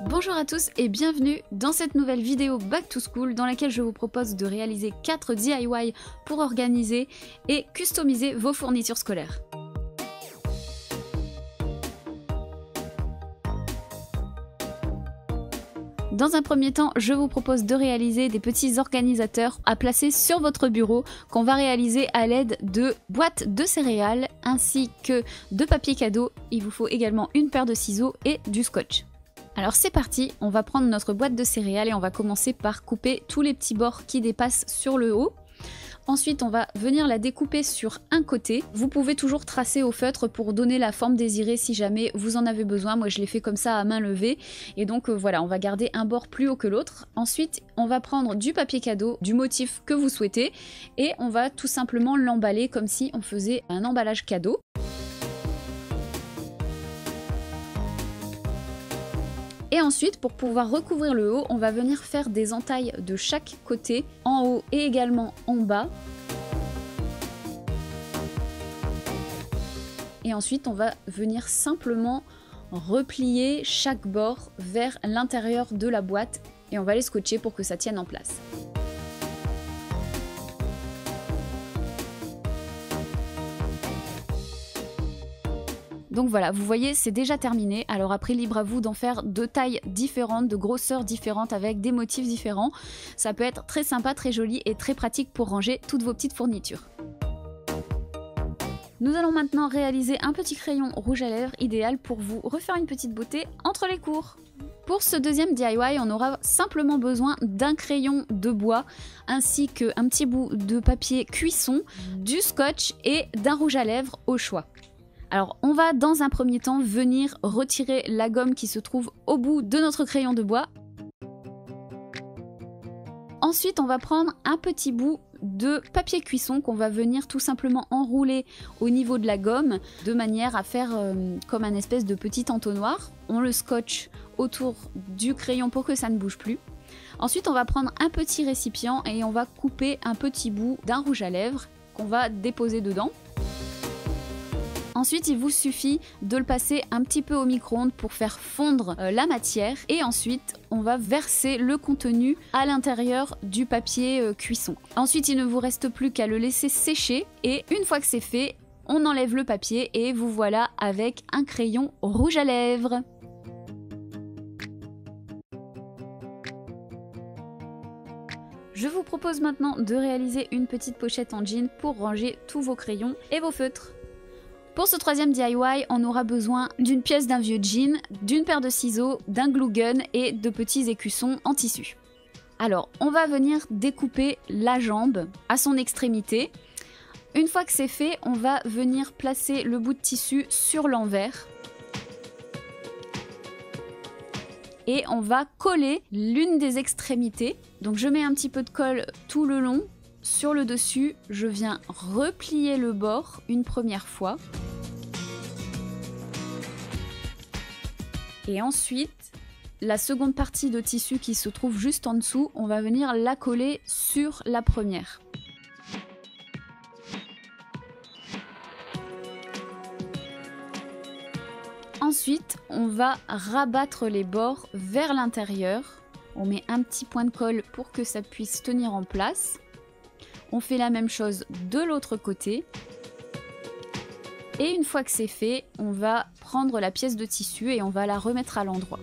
Bonjour à tous et bienvenue dans cette nouvelle vidéo Back to School dans laquelle je vous propose de réaliser 4 DIY pour organiser et customiser vos fournitures scolaires. Dans un premier temps, je vous propose de réaliser des petits organisateurs à placer sur votre bureau qu'on va réaliser à l'aide de boîtes de céréales ainsi que de papier cadeau. Il vous faut également une paire de ciseaux et du scotch. Alors c'est parti, on va prendre notre boîte de céréales et on va commencer par couper tous les petits bords qui dépassent sur le haut. Ensuite, on va venir la découper sur un côté. Vous pouvez toujours tracer au feutre pour donner la forme désirée si jamais vous en avez besoin. Moi, je l'ai fait comme ça à main levée. Et donc voilà, on va garder un bord plus haut que l'autre. Ensuite, on va prendre du papier cadeau, du motif que vous souhaitez. Et on va tout simplement l'emballer comme si on faisait un emballage cadeau. Et ensuite, pour pouvoir recouvrir le haut, on va venir faire des entailles de chaque côté, en haut et également en bas. Et ensuite, on va venir simplement replier chaque bord vers l'intérieur de la boîte et on va les scotcher pour que ça tienne en place. Donc voilà, vous voyez, c'est déjà terminé. Alors après, libre à vous d'en faire de tailles différentes, de grosseurs différentes, avec des motifs différents. Ça peut être très sympa, très joli et très pratique pour ranger toutes vos petites fournitures. Nous allons maintenant réaliser un petit crayon rouge à lèvres idéal pour vous refaire une petite beauté entre les cours. Pour ce deuxième DIY, on aura simplement besoin d'un crayon de bois ainsi qu'un petit bout de papier cuisson, du scotch et d'un rouge à lèvres au choix. Alors on va dans un premier temps venir retirer la gomme qui se trouve au bout de notre crayon de bois. Ensuite on va prendre un petit bout de papier cuisson qu'on va venir tout simplement enrouler au niveau de la gomme de manière à faire comme un espèce de petit entonnoir. On le scotche autour du crayon pour que ça ne bouge plus. Ensuite on va prendre un petit récipient et on va couper un petit bout d'un rouge à lèvres qu'on va déposer dedans. Ensuite, il vous suffit de le passer un petit peu au micro-ondes pour faire fondre la matière. Et ensuite, on va verser le contenu à l'intérieur du papier cuisson. Ensuite, il ne vous reste plus qu'à le laisser sécher. Et une fois que c'est fait, on enlève le papier et vous voilà avec un crayon rouge à lèvres. Je vous propose maintenant de réaliser une petite pochette en jean pour ranger tous vos crayons et vos feutres. Pour ce troisième DIY, on aura besoin d'une pièce d'un vieux jean, d'une paire de ciseaux, d'un glue gun et de petits écussons en tissu. Alors, on va venir découper la jambe à son extrémité. Une fois que c'est fait, on va venir placer le bout de tissu sur l'envers. Et on va coller l'une des extrémités. Donc je mets un petit peu de colle tout le long. Sur le dessus, je viens replier le bord une première fois. Et ensuite, la seconde partie de tissu qui se trouve juste en dessous, on va venir la coller sur la première. Ensuite, on va rabattre les bords vers l'intérieur. On met un petit point de colle pour que ça puisse tenir en place. On fait la même chose de l'autre côté. Et une fois que c'est fait, on va prendre la pièce de tissu et on va la remettre à l'endroit.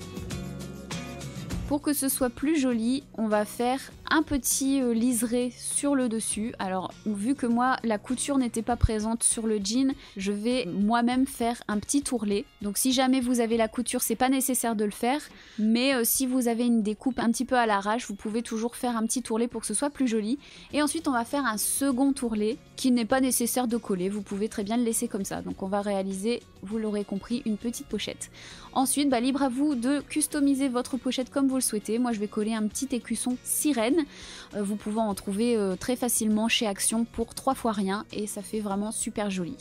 Pour que ce soit plus joli, on va faire un petit liseré sur le dessus. Alors, vu que moi, la couture n'était pas présente sur le jean, je vais moi-même faire un petit tourlet. Donc si jamais vous avez la couture, c'est pas nécessaire de le faire. Mais si vous avez une découpe un petit peu à l'arrache, vous pouvez toujours faire un petit tourlet pour que ce soit plus joli. Et ensuite, on va faire un second tourlet qui n'est pas nécessaire de coller. Vous pouvez très bien le laisser comme ça. Donc on va réaliser, vous l'aurez compris, une petite pochette. Ensuite, libre à vous de customiser votre pochette comme vous le souhaitez. Moi, je vais coller un petit écusson sirène. Vous pouvez en trouver très facilement chez Action pour 3 fois rien et ça fait vraiment super joli.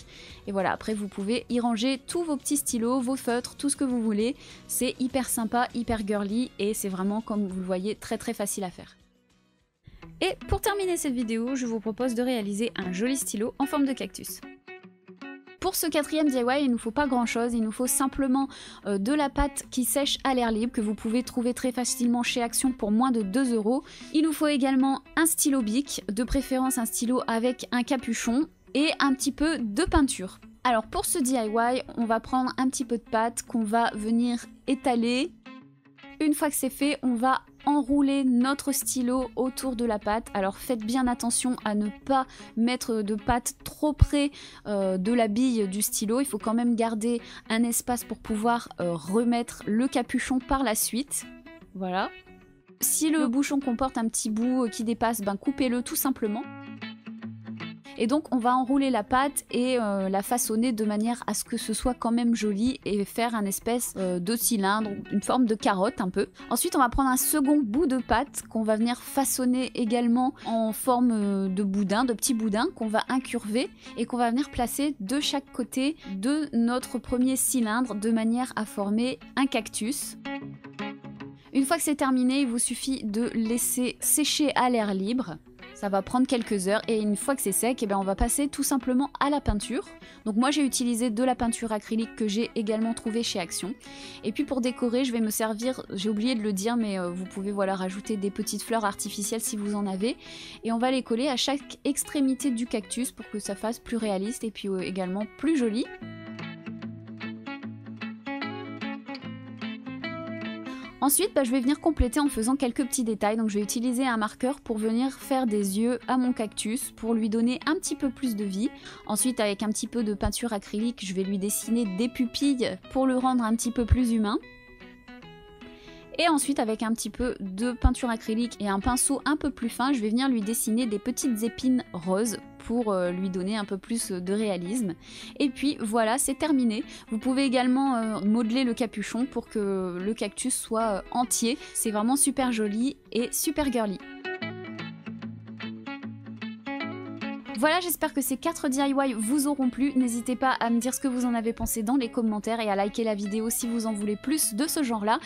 Et voilà, après vous pouvez y ranger tous vos petits stylos, vos feutres, tout ce que vous voulez. C'est hyper sympa, hyper girly et c'est vraiment, comme vous le voyez, très facile à faire. Et pour terminer cette vidéo, je vous propose de réaliser un joli stylo en forme de cactus. Pour ce 4e DIY, il ne nous faut pas grand chose, il nous faut simplement de la pâte qui sèche à l'air libre que vous pouvez trouver très facilement chez Action pour moins de 2 €. Il nous faut également un stylo bic, de préférence un stylo avec un capuchon et un petit peu de peinture. Alors pour ce DIY, on va prendre un petit peu de pâte qu'on va venir étaler. Une fois que c'est fait, on va enrouler notre stylo autour de la pâte. Alors faites bien attention à ne pas mettre de pâte trop près de la bille du stylo. Il faut quand même garder un espace pour pouvoir remettre le capuchon par la suite. Voilà. Si le bouchon comporte un petit bout qui dépasse, ben coupez-le tout simplement. Et donc on va enrouler la pâte et la façonner de manière à ce que ce soit quand même joli et faire un espèce de cylindre, une forme de carotte un peu. Ensuite on va prendre un second bout de pâte qu'on va venir façonner également en forme de boudin, de petits boudins qu'on va incurver et qu'on va venir placer de chaque côté de notre premier cylindre de manière à former un cactus. Une fois que c'est terminé, il vous suffit de laisser sécher à l'air libre. Ça va prendre quelques heures et une fois que c'est sec, eh bien on va passer tout simplement à la peinture. Donc moi j'ai utilisé de la peinture acrylique que j'ai également trouvée chez Action. Et puis pour décorer, je vais me servir, j'ai oublié de le dire, mais vous pouvez voilà rajouter des petites fleurs artificielles si vous en avez. Et on va les coller à chaque extrémité du cactus pour que ça fasse plus réaliste et puis également plus joli. Ensuite, je vais venir compléter en faisant quelques petits détails. Donc je vais utiliser un marqueur pour venir faire des yeux à mon cactus pour lui donner un petit peu plus de vie. Ensuite, avec un petit peu de peinture acrylique, je vais lui dessiner des pupilles pour le rendre un petit peu plus humain. Et ensuite, avec un petit peu de peinture acrylique et un pinceau un peu plus fin, je vais venir lui dessiner des petites épines roses pour lui donner un peu plus de réalisme. Et puis voilà, c'est terminé. Vous pouvez également modeler le capuchon pour que le cactus soit entier. C'est vraiment super joli et super girly. Voilà, j'espère que ces 4 DIY vous auront plu. N'hésitez pas à me dire ce que vous en avez pensé dans les commentaires et à liker la vidéo si vous en voulez plus de ce genre-là.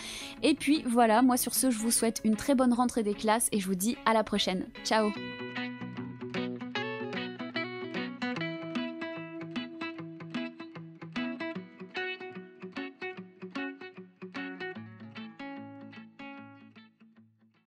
Et puis voilà, moi sur ce, je vous souhaite une très bonne rentrée des classes et je vous dis à la prochaine. Ciao!